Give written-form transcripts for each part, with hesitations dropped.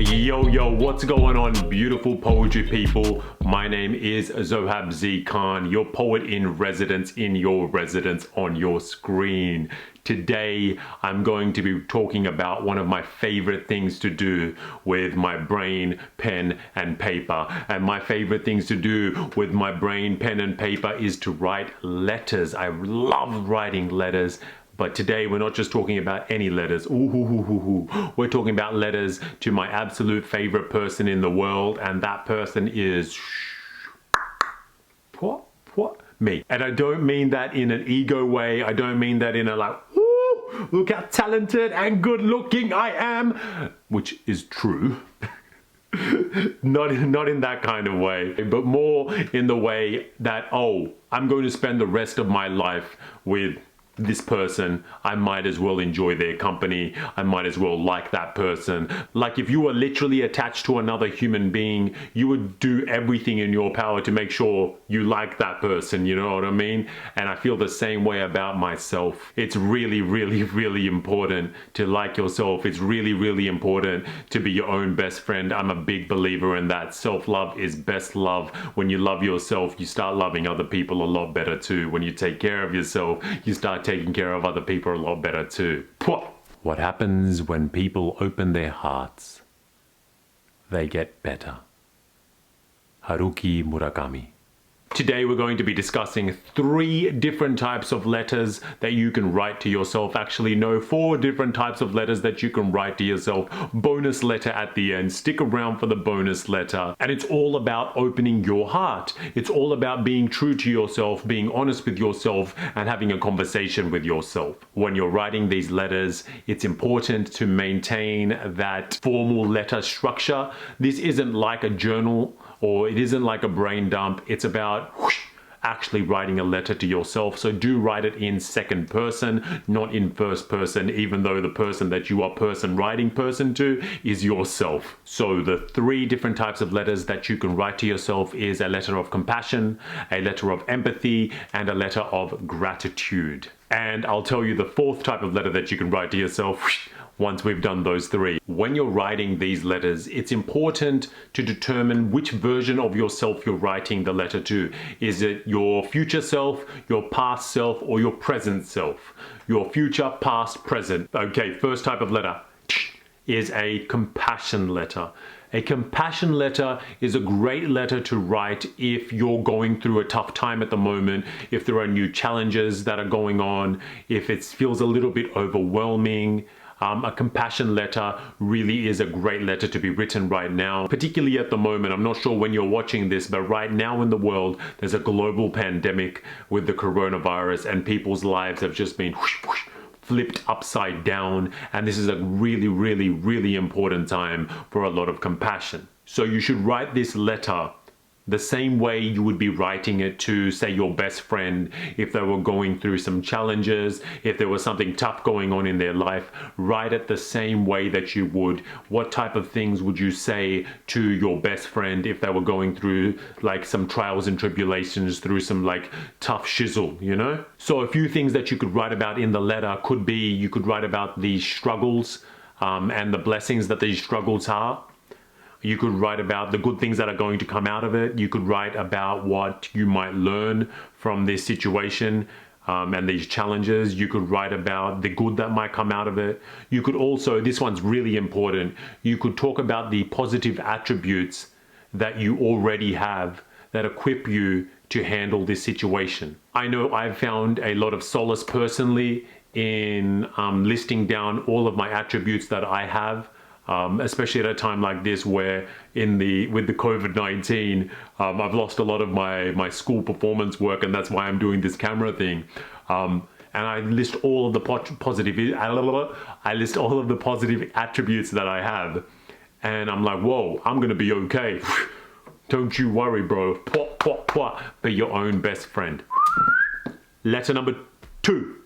Yo, what's going on, beautiful poetry people? My name is Zohab Zee Khan, your poet in residence, in your residence on your screen. Today, I'm going to be talking about one of my favorite things to do with my brain, pen, and paper. And my favorite things to do with my brain, pen, and paper is to write letters. I love writing letters. But today we're not just talking about any letters. We're talking about letters to my absolute favorite person in the world, and that person is me. And I don't mean that in an ego way. I don't mean that in a like, ooh, look how talented and good looking I am, which is true. Not in that kind of way, but more in the way that, oh, I'm going to spend the rest of my life with this person. I might as well enjoy their company. I might as well like that person. Like if you were literally attached to another human being, you would do everything in your power to make sure you like that person, you know what I mean? And I feel the same way about myself. It's really important to like yourself. It's really important to be your own best friend. I'm a big believer in that. Self-love is best love. When you love yourself, you start loving other people a lot better too. When you take care of yourself, you start taking care of other people a lot better too. What happens when people open their hearts? They get better. Haruki Murakami. Today we're going to be discussing 3 different types of letters that you can write to yourself. Actually, no, 4 different types of letters that you can write to yourself. Bonus letter at the end. Stick around for the bonus letter. And it's all about opening your heart. It's all about being true to yourself, being honest with yourself, and having a conversation with yourself. When you're writing these letters, it's important to maintain that formal letter structure. This isn't like a journal, or it isn't like a brain dump. It's about actually writing a letter to yourself. So do write it in second person, not in first person, even though the person that you are writing to is yourself. So the 3 different types of letters that you can write to yourself is a letter of compassion, a letter of empathy, and a letter of gratitude. And I'll tell you the 4th type of letter that you can write to yourself once we've done those 3. When you're writing these letters, it's important to determine which version of yourself you're writing the letter to. Is it your future self, your past self, or your present self? Your future, past, present. Okay, first type of letter is a compassion letter. A compassion letter is a great letter to write if you're going through a tough time at the moment, if there are new challenges that are going on, if it feels a little bit overwhelming. A compassion letter really is a great letter to be written right now, particularly at the moment. I'm not sure when you're watching this, but right now in the world, there's a global pandemic with the coronavirus, and people's lives have just been flipped upside down, and this is a really important time for a lot of compassion. So you should write this letter the same way you would be writing it to, say, your best friend if they were going through some challenges, if there was something tough going on in their life. Write it the same way that you would. What type of things would you say to your best friend if they were going through like some trials and tribulations, through some like tough shizzle, you know? So a few things that you could write about in the letter could be, you could write about the struggles and the blessings that these struggles are. You could write about the good things that are going to come out of it. You could write about what you might learn from this situation and these challenges. You could write about the good that might come out of it. You could also, this one's really important, you could talk about the positive attributes that you already have that equip you to handle this situation. I know I've found a lot of solace personally in listing down all of my attributes that I have. Especially at a time like this where with the COVID-19, I've lost a lot of my school performance work, and that's why I'm doing this camera thing. And I list all of the positive attributes that I have. And I'm like, whoa, I'm gonna be okay. Don't you worry, bro. Be your own best friend. Letter number 2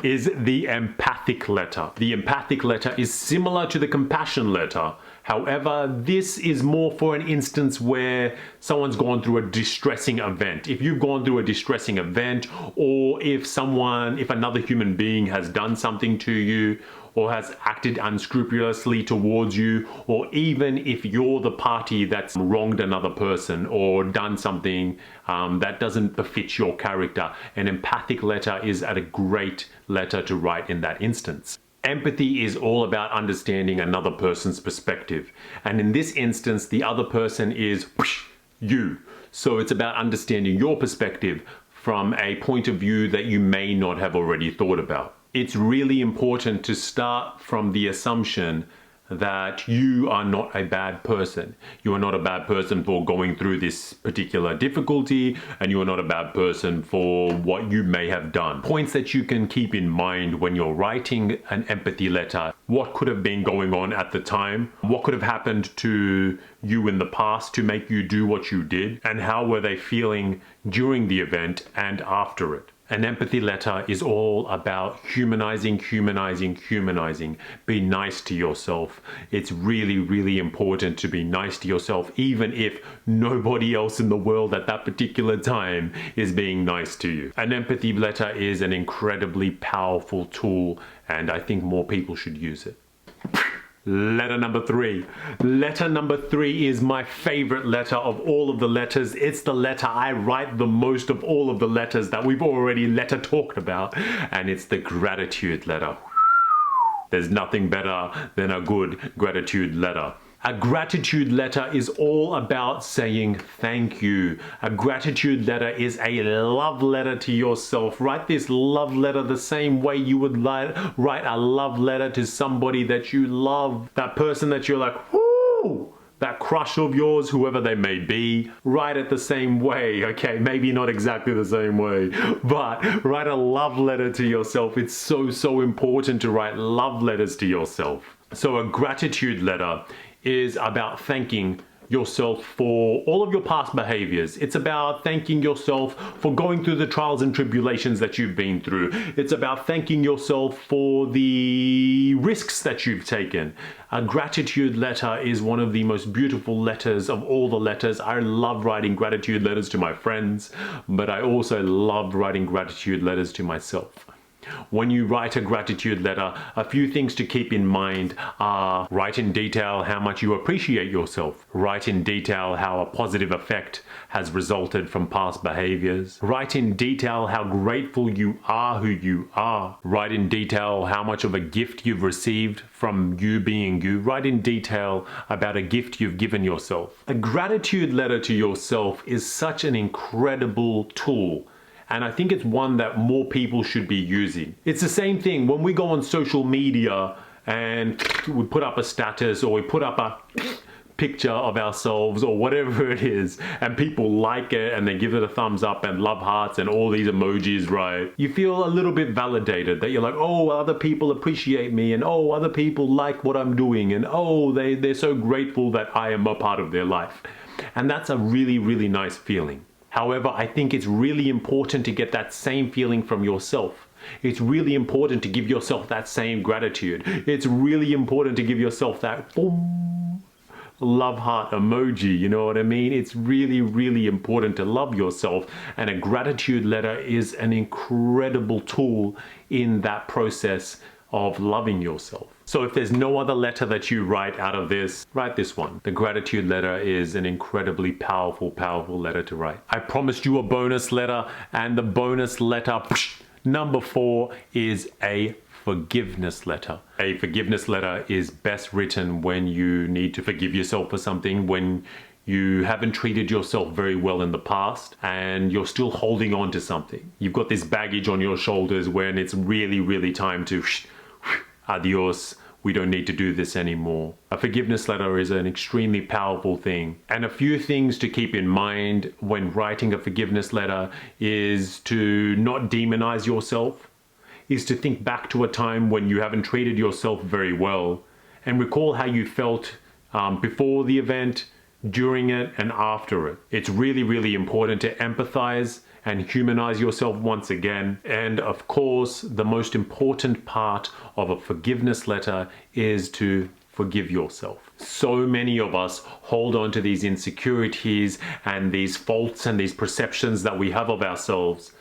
is the empathic letter. The empathic letter is similar to the compassion letter. However, this is more for an instance where someone's gone through a distressing event. If you've gone through a distressing event, or if another human being has done something to you, or has acted unscrupulously towards you, or even if you're the party that's wronged another person or done something that doesn't befit your character, an empathic letter is a great letter to write in that instance. Empathy is all about understanding another person's perspective. And in this instance, the other person is you. So it's about understanding your perspective from a point of view that you may not have already thought about. It's really important to start from the assumption that you are not a bad person. You are not a bad person for going through this particular difficulty, and you are not a bad person for what you may have done. Points that you can keep in mind when you're writing an empathy letter. What could have been going on at the time? What could have happened to you in the past to make you do what you did? And how were they feeling during the event and after it? An empathy letter is all about humanizing. Be nice to yourself. It's really, really important to be nice to yourself, even if nobody else in the world at that particular time is being nice to you. An empathy letter is an incredibly powerful tool, and I think more people should use it. Letter number 3. Letter number 3 is my favorite letter of all of the letters. It's the letter I write the most of all of the letters that we've already talked about, and it's the gratitude letter. There's nothing better than a good gratitude letter. A gratitude letter is all about saying thank you. A gratitude letter is a love letter to yourself. Write this love letter the same way you would write a love letter to somebody that you love. That person that you're like, whoo! That crush of yours, whoever they may be, write it the same way, okay? Maybe not exactly the same way, but write a love letter to yourself. It's so important to write love letters to yourself. So a gratitude letter is about thanking yourself for all of your past behaviors. It's about thanking yourself for going through the trials and tribulations that you've been through. It's about thanking yourself for the risks that you've taken. A gratitude letter is one of the most beautiful letters of all the letters. I love writing gratitude letters to my friends, but I also love writing gratitude letters to myself. When you write a gratitude letter, a few things to keep in mind are: write in detail how much you appreciate yourself. Write in detail how a positive effect has resulted from past behaviors. Write in detail how grateful you are who you are. Write in detail how much of a gift you've received from you being you. Write in detail about a gift you've given yourself. A gratitude letter to yourself is such an incredible tool. And I think it's one that more people should be using. It's the same thing when we go on social media and we put up a status, or we put up a picture of ourselves or whatever it is, and people like it and they give it a thumbs up and love hearts and all these emojis, right? You feel a little bit validated that you're like, oh, other people appreciate me, and oh, other people like what I'm doing, and oh, they're so grateful that I am a part of their life. And that's a really, really nice feeling. However, I think it's really important to get that same feeling from yourself. It's really important to give yourself that same gratitude. It's really important to give yourself that boom, love heart emoji, you know what I mean? It's really, really important to love yourself, and a gratitude letter is an incredible tool in that process of loving yourself. So if there's no other letter that you write out of this, write this one. The gratitude letter is an incredibly powerful letter to write. I promised you a bonus letter, and the bonus letter number 4 is a forgiveness letter. A forgiveness letter is best written when you need to forgive yourself for something, when you haven't treated yourself very well in the past and you're still holding on to something. You've got this baggage on your shoulders when it's really, really time to adios. We don't need to do this anymore. A forgiveness letter is an extremely powerful thing. And a few things to keep in mind when writing a forgiveness letter is to not demonize yourself, is to think back to a time when you haven't treated yourself very well and recall how you felt before the event, during it, and after it. It's really, really important to empathize and humanize yourself once again. And of course, the most important part of a forgiveness letter is to forgive yourself. So many of us hold on to these insecurities and these faults and these perceptions that we have of ourselves,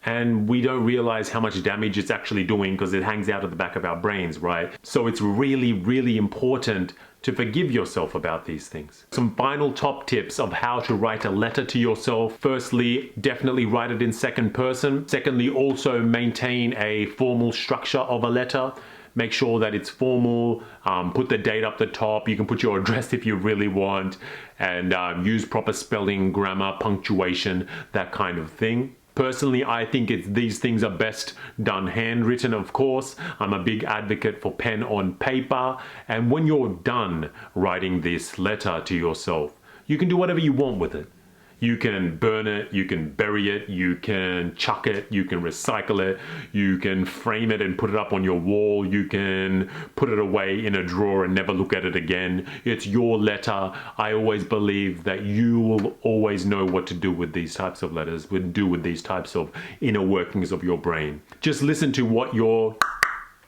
and we don't realize how much damage it's actually doing because it hangs out at the back of our brains, right? So it's really, really important to forgive yourself about these things. Some final top tips of how to write a letter to yourself. Firstly, definitely write it in second person. Secondly, also maintain a formal structure of a letter. Make sure that it's formal, put the date up the top, you can put your address if you really want, and use proper spelling, grammar, punctuation, that kind of thing. Personally, I think these things are best done handwritten, of course. I'm a big advocate for pen on paper. And when you're done writing this letter to yourself, you can do whatever you want with it. You can burn it, you can bury it, you can chuck it, you can recycle it, you can frame it and put it up on your wall, you can put it away in a drawer and never look at it again. It's your letter. I always believe that you will always know what to do with these types of letters, do with these types of inner workings of your brain. Just listen to what your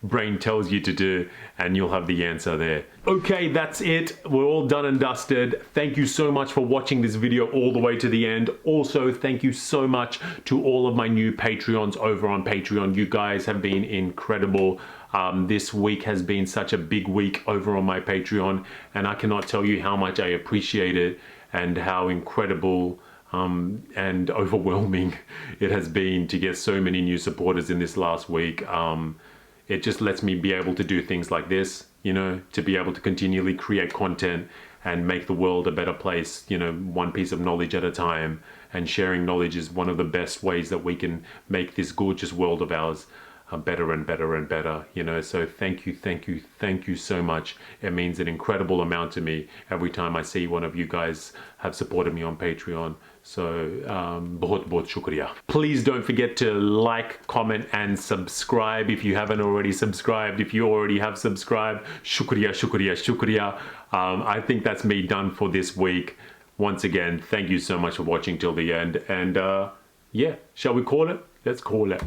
brain tells you to do and you'll have the answer there. Okay, that's it. We're all done and dusted. Thank you so much for watching this video all the way to the end. Also, thank you so much to all of my new Patreons over on Patreon. You guys have been incredible. This week has been such a big week over on my Patreon, and I cannot tell you how much I appreciate it and how incredible and overwhelming it has been to get so many new supporters in this last week. It just lets me be able to do things like this, you know, to be able to continually create content and make the world a better place, you know, one piece of knowledge at a time. And sharing knowledge is one of the best ways that we can make this gorgeous world of ours better and better and better, you know. So thank you so much. It means an incredible amount to me every time I see one of you guys have supported me on Patreon. So बहुत बहुत शुक्रिया. Please don't forget to like, comment and subscribe if you haven't already subscribed. If you already have subscribed, shukriya, shukriya, shukriya. I think that's me done for this week. Once again, thank you so much for watching till the end, and yeah, shall we call it? Let's call it.